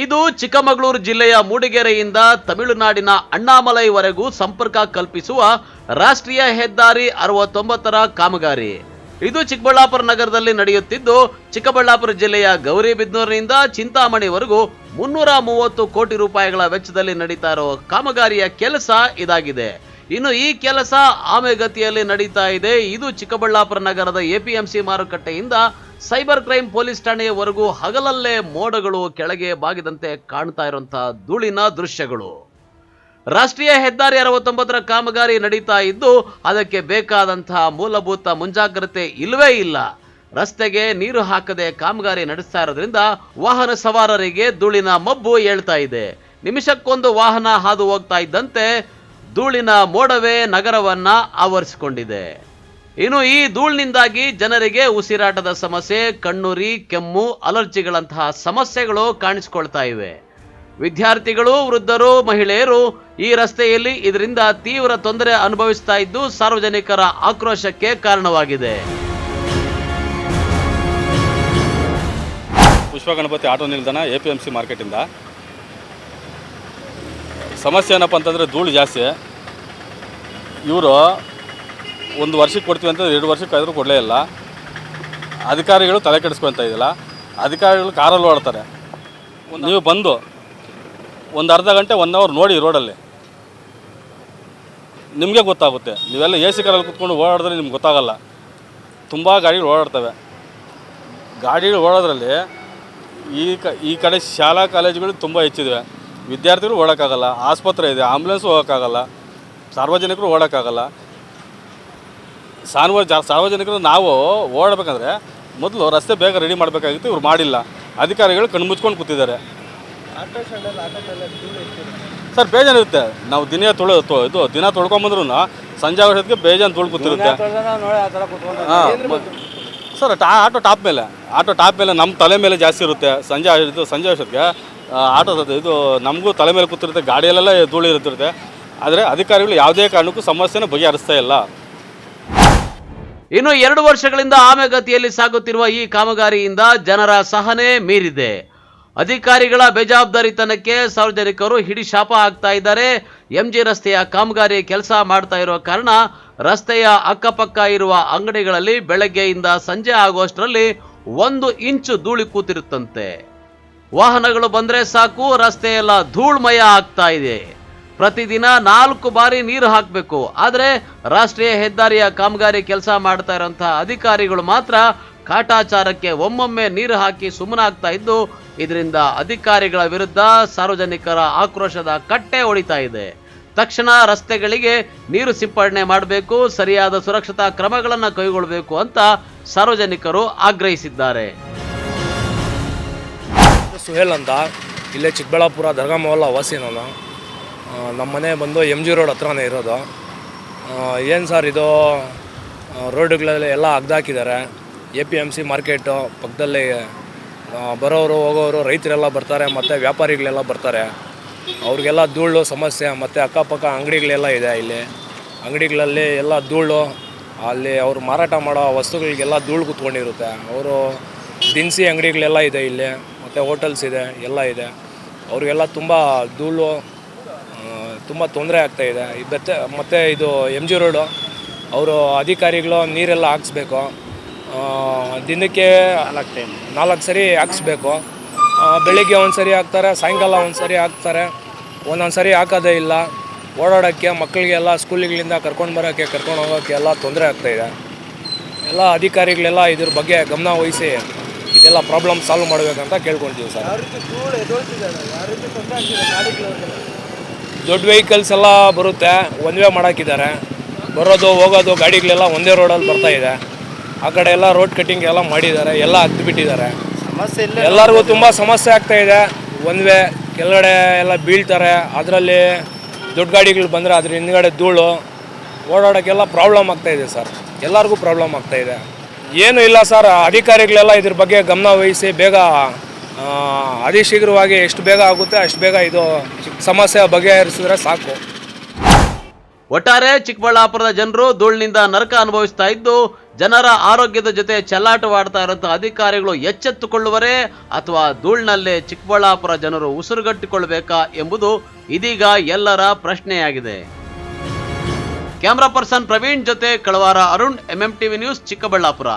ಇದು ಚಿಕ್ಕಮಗಳೂರು ಜಿಲ್ಲೆಯ ಮೂಡಿಗೆರೆಯಿಂದ ತಮಿಳುನಾಡಿನ ಅಣ್ಣಾಮಲೈವರೆಗೂ ಸಂಪರ್ಕ ಕಲ್ಪಿಸುವ ರಾಷ್ಟ್ರೀಯ ಹೆದ್ದಾರಿ 69ರ ಕಾಮಗಾರಿ. ಇದು ಚಿಕ್ಕಬಳ್ಳಾಪುರ ನಗರದಲ್ಲಿ ನಡೆಯುತ್ತಿದ್ದು, ಚಿಕ್ಕಬಳ್ಳಾಪುರ ಜಿಲ್ಲೆಯ ಗೌರಿಬಿದನೂರಿನಿಂದ ಚಿಂತಾಮಣಿವರೆಗೂ 330 ಕೋಟಿ ರೂಪಾಯಿಗಳ ವೆಚ್ಚದಲ್ಲಿ ನಡೀತಾ ಇರೋ ಕಾಮಗಾರಿಯ ಕೆಲಸ ಇದಾಗಿದೆ. ಇನ್ನು ಈ ಕೆಲಸ ಆಮೆಗತಿಯಲ್ಲಿ ನಡೀತಾ ಇದೆ. ಇದು ಚಿಕ್ಕಬಳ್ಳಾಪುರ ನಗರದ ಎಪಿಎಂಸಿ ಮಾರುಕಟ್ಟೆಯಿಂದ ಸೈಬರ್ ಕ್ರೈಮ್ ಪೊಲೀಸ್ ಠಾಣೆಯವರೆಗೂ ಹಗಲಲ್ಲೇ ಮೋಡಗಳು ಕೆಳಗೆ ಬಾಗಿದಂತೆ ಕಾಣ್ತಾ ಇರುವಂತಹ ಧೂಳಿನ ದೃಶ್ಯಗಳು. ರಾಷ್ಟ್ರೀಯ ಹೆದ್ದಾರಿ 69ರ ಕಾಮಗಾರಿ ನಡೀತಾ ಇದ್ದು, ಅದಕ್ಕೆ ಬೇಕಾದಂತಹ ಮೂಲಭೂತ ಮುಂಜಾಗ್ರತೆ ಇಲ್ಲವೇ ಇಲ್ಲ. ರಸ್ತೆಗೆ ನೀರು ಹಾಕದೆ ಕಾಮಗಾರಿ ನಡೆಸ್ತಾ ಇರೋದ್ರಿಂದ ವಾಹನ ಸವಾರರಿಗೆ ಧೂಳಿನ ಮಬ್ಬು ಏಳ್ತಾ ಇದೆ. ನಿಮಿಷಕ್ಕೊಂದು ವಾಹನ ಹಾದು ಹೋಗ್ತಾ ಇದ್ದಂತೆ ಧೂಳಿನ ಮೋಡವೇ ನಗರವನ್ನ ಆವರಿಸಿಕೊಂಡಿದೆ. ಇನ್ನು ಈ ಧೂಳಿನಿಂದಾಗಿ ಜನರಿಗೆ ಉಸಿರಾಟದ ಸಮಸ್ಯೆ, ಕಣ್ಣುರಿ, ಕೆಮ್ಮು, ಅಲರ್ಜಿಗಳಂತಹ ಸಮಸ್ಯೆಗಳು ಕಾಣಿಸಿಕೊಳ್ತಾ ಇವೆ. ವಿದ್ಯಾರ್ಥಿಗಳು, ವೃದ್ಧರು, ಮಹಿಳೆಯರು ಈ ರಸ್ತೆಯಲ್ಲಿ ಇದರಿಂದ ತೀವ್ರ ತೊಂದರೆ ಅನುಭವಿಸ್ತಾ ಇದ್ದು ಸಾರ್ವಜನಿಕರ ಆಕ್ರೋಶಕ್ಕೆ ಕಾರಣವಾಗಿದೆ. ಪುಷ್ಪ ಗಣಪತಿ ಆಟೋ ನಿಲ್ದಾಣ ಎಪಿಎಂಸಿ ಮಾರ್ಕೆಟಿಂದ ಸಮಸ್ಯೆ ಏನಪ್ಪ ಅಂತಂದರೆ ಧೂಳು ಜಾಸ್ತಿ. ಇವರು 1 ವರ್ಷಕ್ಕೆ ಕೊಡ್ತೀವಿ ಅಂತ 2 ವರ್ಷಕ್ಕೆ ಆದರೂ ಕೊಡಲೇ ಇಲ್ಲ. ಅಧಿಕಾರಿಗಳು ತಲೆ ಕೆಡಿಸ್ಕೊಳ್ತಾ ಇದ್ದಿಲ್ಲ. ಅಧಿಕಾರಿಗಳು ಕಾರಲ್ಲಿ ಓಡ್ತಾರೆ. ನೀವು ಬಂದು ಒಂದು ಅರ್ಧ ಗಂಟೆ 1 ಅವರ್ ನೋಡಿ ರೋಡಲ್ಲಿ, ನಿಮಗೆ ಗೊತ್ತಾಗುತ್ತೆ. ನೀವೆಲ್ಲ ಎ ಸಿ ಕಾರಲ್ಲಿ ಕೂತ್ಕೊಂಡು ಓಡಾಡಿದ್ರೆ ನಿಮ್ಗೆ ಗೊತ್ತಾಗಲ್ಲ. ತುಂಬ ಗಾಡಿಗಳು ಓಡಾಡ್ತವೆ. ಗಾಡಿಗಳು ಓಡೋದ್ರಲ್ಲಿ ಈ ಕಡೆ ಶಾಲಾ ಕಾಲೇಜುಗಳು ತುಂಬ ಹೆಚ್ಚಿವೆ. ವಿದ್ಯಾರ್ಥಿಗಳು ಓಡೋಕ್ಕಾಗಲ್ಲ. ಆಸ್ಪತ್ರೆ ಇದೆ, ಆಂಬುಲೆನ್ಸ್ ಹೋಗೋಕ್ಕಾಗಲ್ಲ. ಸಾರ್ವಜನಿಕರು ಓಡೋಕ್ಕಾಗಲ್ಲ. ಸಾರ್ವಜನಿಕರು ನಾವು ಓಡಬೇಕಂದ್ರೆ ಮೊದಲು ರಸ್ತೆ ಬೇಗ ರೆಡಿ ಮಾಡಬೇಕಾಗಿತ್ತು. ಇವ್ರು ಮಾಡಿಲ್ಲ. ಅಧಿಕಾರಿಗಳು ಕಣ್ಮುಚ್ಕೊಂಡು ಕೂತಿದ್ದಾರೆ. ಸರ್ ಬೇಜಾನಿರುತ್ತೆ. ನಾವು ದಿನ ತೊಳ್ಕೊಂಬಂದ್ರೂ ಸಂಜೆ ಆಗೋಷ್ಟೊತ್ತಿಗೆ ಬೇಜಾನ್ ಧೂಳು ಕೂತಿರುತ್ತೆ. ಸರ್ ಆಟೋ ಟಾಪ್ ಮೇಲೆ ನಮ್ಮ ತಲೆ ಮೇಲೆ ಜಾಸ್ತಿ ಇರುತ್ತೆ. ಸಂಜೆ ಅಷ್ಟೊತ್ತಿಗೆ ಆಟೋ ನಮಗೂ ತಲೆ ಮೇಲೆ ಕೂತಿರುತ್ತೆ. ಗಾಡಿಯಲ್ಲೆಲ್ಲ ಧೂಳು ಇರುತ್ತಿರುತ್ತೆ. ಆದರೆ ಅಧಿಕಾರಿಗಳು ಯಾವುದೇ ಕಾರಣಕ್ಕೂ ಸಮಸ್ಯೆನ ಬಗೆಹರಿಸ್ತಾ ಇಲ್ಲ. ಇನ್ನು 2 ವರ್ಷಗಳಿಂದ ಆಮೆಗತಿಯಲ್ಲಿ ಸಾಗುತ್ತಿರುವ ಈ ಕಾಮಗಾರಿಯಿಂದ ಜನರ ಸಹನೆ ಮೀರಿದೆ. ಅಧಿಕಾರಿಗಳ ಬೇಜವಾಬ್ದಾರಿತನಕ್ಕೆ ಸಾರ್ವಜನಿಕರು ಹಿಡಿಶಾಪ ಆಗ್ತಾ ಇದ್ದಾರೆ. ಎಂಜಿ ರಸ್ತೆಯ ಕಾಮಗಾರಿ ಕೆಲಸ ಮಾಡ್ತಾ ಇರೋ ಕಾರಣ ರಸ್ತೆಯ ಅಕ್ಕಪಕ್ಕ ಇರುವ ಅಂಗಡಿಗಳಲ್ಲಿ ಬೆಳಗ್ಗೆಯಿಂದ ಸಂಜೆ ಆಗುವಷ್ಟರಲ್ಲಿ 1 ಇಂಚು ಧೂಳಿ ಕೂತಿರುತ್ತಂತೆ. ವಾಹನಗಳು ಬಂದ್ರೆ ಸಾಕು, ರಸ್ತೆಯೆಲ್ಲ ಧೂಳ್ಮಯ ಆಗ್ತಾ ಇದೆ. ಪ್ರತಿದಿನ 4 ಬಾರಿ ನೀರು ಹಾಕಬೇಕು. ಆದರೆ ರಾಷ್ಟ್ರೀಯ ಹೆದ್ದಾರಿಯ ಕಾಮಗಾರಿ ಕೆಲಸ ಮಾಡ್ತಾ ಇರುವಂತಹ ಅಧಿಕಾರಿಗಳು ಮಾತ್ರ ಕಾಟಾಚಾರಕ್ಕೆ ಒಮ್ಮೊಮ್ಮೆ ನೀರು ಹಾಕಿ ಸುಮ್ಮನಾಗ್ತಾ ಇದ್ದು, ಇದರಿಂದ ಅಧಿಕಾರಿಗಳ ವಿರುದ್ಧ ಸಾರ್ವಜನಿಕರ ಆಕ್ರೋಶದ ಕಟ್ಟೆ ಹೊಡಿತಾ ಇದೆ. ತಕ್ಷಣ ರಸ್ತೆಗಳಿಗೆ ನೀರು ಸಿಂಪಡಣೆ ಮಾಡಬೇಕು, ಸರಿಯಾದ ಸುರಕ್ಷತಾ ಕ್ರಮಗಳನ್ನು ಕೈಗೊಳ್ಳಬೇಕು ಅಂತ ಸಾರ್ವಜನಿಕರು ಆಗ್ರಹಿಸಿದ್ದಾರೆ. ಸುಹೇಲ್ ಅಂತ, ಇಲ್ಲೇ ಚಿಕ್ಕಬಳ್ಳಾಪುರ ದರ್ಗಾ ಮೊಹಲ್ಲಾ ವಾಸಿ. ನಾನು ನಮ್ಮ ಮನೆ ಬಂದು MG ರೋಡ್ ಹತ್ರನೇ ಇರೋದು. ಏನು ಸರ್ ಇದು ರೋಡುಗಳಲ್ಲಿ ಎಲ್ಲ ಅಗ್ದಾಕಿದ್ದಾರೆ. APMC ಮಾರ್ಕೆಟು ಪಕ್ಕದಲ್ಲಿ ಬರೋರು ಹೋಗೋರು ರೈತರೆಲ್ಲ ಬರ್ತಾರೆ, ಮತ್ತು ವ್ಯಾಪಾರಿಗಳೆಲ್ಲ ಬರ್ತಾರೆ. ಅವ್ರಿಗೆಲ್ಲ ಧೂಳು ಸಮಸ್ಯೆ. ಮತ್ತು ಅಕ್ಕಪಕ್ಕ ಅಂಗಡಿಗಳೆಲ್ಲ ಇದೆ. ಇಲ್ಲಿ ಅಂಗಡಿಗಳಲ್ಲಿ ಎಲ್ಲ ಧೂಳು, ಅಲ್ಲಿ ಅವರು ಮಾರಾಟ ಮಾಡೋ ವಸ್ತುಗಳಿಗೆಲ್ಲ ಧೂಳು ಕೂತ್ಕೊಂಡಿರುತ್ತೆ. ಅವರು ದಿನಸಿ ಅಂಗಡಿಗಳೆಲ್ಲ ಇದೆ ಇಲ್ಲಿ, ಮತ್ತು ಹೋಟೆಲ್ಸ್ ಇದೆ, ಎಲ್ಲ ಇದೆ. ಅವ್ರಿಗೆಲ್ಲ ತುಂಬ ಧೂಳು, ತುಂಬ ತೊಂದರೆ ಆಗ್ತಾಯಿದೆ. ಮತ್ತು ಇದು MG ರೋಡು, ಅವರು ಅಧಿಕಾರಿಗಳು ನೀರೆಲ್ಲ ಹಾಕ್ಸ್ಬೇಕು. ದಿನಕ್ಕೆ 4 ಸರಿ ಹಾಕ್ಸ್ಬೇಕು. ಬೆಳಿಗ್ಗೆ 1 ಸರಿ ಹಾಕ್ತಾರೆ, ಸಾಯಂಕಾಲ 1 ಸರಿ ಹಾಕ್ತಾರೆ. ಒಂದೊಂದು ಸರಿ ಹಾಕೋದೇ ಇಲ್ಲ. ಓಡಾಡೋಕ್ಕೆ ಮಕ್ಕಳಿಗೆಲ್ಲ ಸ್ಕೂಲಿಗಳಿಂದ ಕರ್ಕೊಂಡು ಬರೋಕ್ಕೆ, ಕರ್ಕೊಂಡು ಹೋಗೋಕ್ಕೆ ಎಲ್ಲ ತೊಂದರೆ ಆಗ್ತಾಯಿದೆ. ಎಲ್ಲ ಅಧಿಕಾರಿಗಳೆಲ್ಲ ಇದ್ರ ಬಗ್ಗೆ ಗಮನ ವಹಿಸಿ ಇದೆಲ್ಲ ಪ್ರಾಬ್ಲಮ್ ಸಾಲ್ವ್ ಮಾಡಬೇಕಂತ ಕೇಳ್ಕೊಳ್ತೀವಿ ಸರ್. ದೊಡ್ಡ ವೆಹಿಕಲ್ಸ್ ಎಲ್ಲ ಬರುತ್ತೆ, 1 ವೇ ಮಾಡೋಕ್ಕಿದ್ದಾರೆ. ಬರೋದು ಹೋಗೋದು ಗಾಡಿಗಳೆಲ್ಲ ಒಂದೇ ರೋಡಲ್ಲಿ ಬರ್ತಾಯಿದೆ. ಆ ಕಡೆ ಎಲ್ಲ ರೋಡ್ ಕಟ್ಟಿಂಗ್ ಎಲ್ಲ ಮಾಡಿದ್ದಾರೆ, ಎಲ್ಲ ಹತ್ತಿಬಿಟ್ಟಿದ್ದಾರೆ. ಎಲ್ಲರಿಗೂ ತುಂಬ ಸಮಸ್ಯೆ ಆಗ್ತಾಯಿದೆ. 1 ವೇ ಕೆಳಗಡೆ ಎಲ್ಲ ಬೀಳ್ತಾರೆ. ಅದರಲ್ಲಿ ದೊಡ್ಡ ಗಾಡಿಗಳು ಬಂದರೆ ಅದ್ರ ಹಿಂದ್ಗಡೆ ಧೂಳು, ಓಡಾಡೋಕ್ಕೆಲ್ಲ ಪ್ರಾಬ್ಲಮ್ ಆಗ್ತಾಯಿದೆ ಸರ್. ಎಲ್ಲರಿಗೂ ಪ್ರಾಬ್ಲಮ್ ಆಗ್ತಾಯಿದೆ. ಏನೂ ಇಲ್ಲ ಸರ್, ಅಧಿಕಾರಿಗಳೆಲ್ಲ ಇದ್ರ ಬಗ್ಗೆ ಗಮನ ವಹಿಸಿ ಬೇಗ ಅತಿ ಶೀಘ್ರವಾಗಿ ಎಷ್ಟು ಬೇಗ ಆಗುತ್ತೆ ಅಷ್ಟು ಬೇಗ ಇದು ಸಮಸ್ಯೆ ಬಗೆಹರಿಸಿದ್ರೆ ಸಾಕು. ಒಟ್ಟಾರೆ ಚಿಕ್ಕಬಳ್ಳಾಪುರದ ಜನರು ಧೂಳಿನಿಂದ ನರಕ ಅನುಭವಿಸ್ತಾ ಇದ್ದು, ಜನರ ಆರೋಗ್ಯದ ಜೊತೆ ಚೆಲ್ಲಾಟವಾಡ್ತಾ ಇರುವಂತಹ ಅಧಿಕಾರಿಗಳು ಎಚ್ಚೆತ್ತುಕೊಳ್ಳುವರೇ ಅಥವಾ ಧೂಳ್ನಲ್ಲೇ ಚಿಕ್ಕಬಳ್ಳಾಪುರ ಜನರು ಉಸಿರುಗಟ್ಟಿಕೊಳ್ಳಬೇಕಾ ಎಂಬುದು ಇದೀಗ ಎಲ್ಲರ ಪ್ರಶ್ನೆಯಾಗಿದೆ. ಕ್ಯಾಮರಾ ಪರ್ಸನ್ ಪ್ರವೀಣ್ ಜೊತೆ ಕಳವಾರ ಅರುಣ್, MMTV ನ್ಯೂಸ್, ಚಿಕ್ಕಬಳ್ಳಾಪುರ.